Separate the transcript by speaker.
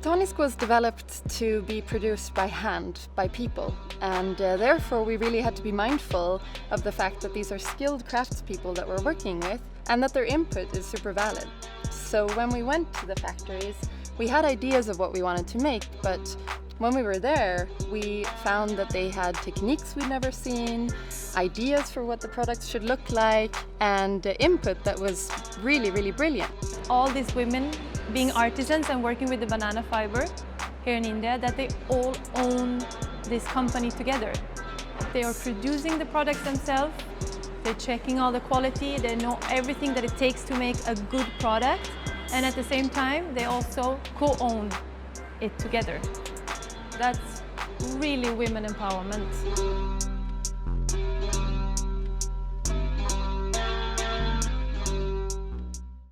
Speaker 1: BOTANISK was developed to be produced by hand, by people, and therefore we really had to be mindful of the fact that these are skilled craftspeople that we're working with and that their input is super valid. So when we went to the factories, we had ideas of what we wanted to make, but when we were there, we found that they had techniques we'd never seen, ideas for what the products should look like, and input that was really, really brilliant.
Speaker 2: All these women being artisans and working with the banana fiber here in India, that they all own this company together. They are producing the products themselves, they're checking all the quality, they know everything that it takes to make a good product, and at the same time they also co-own it together. That's really women empowerment.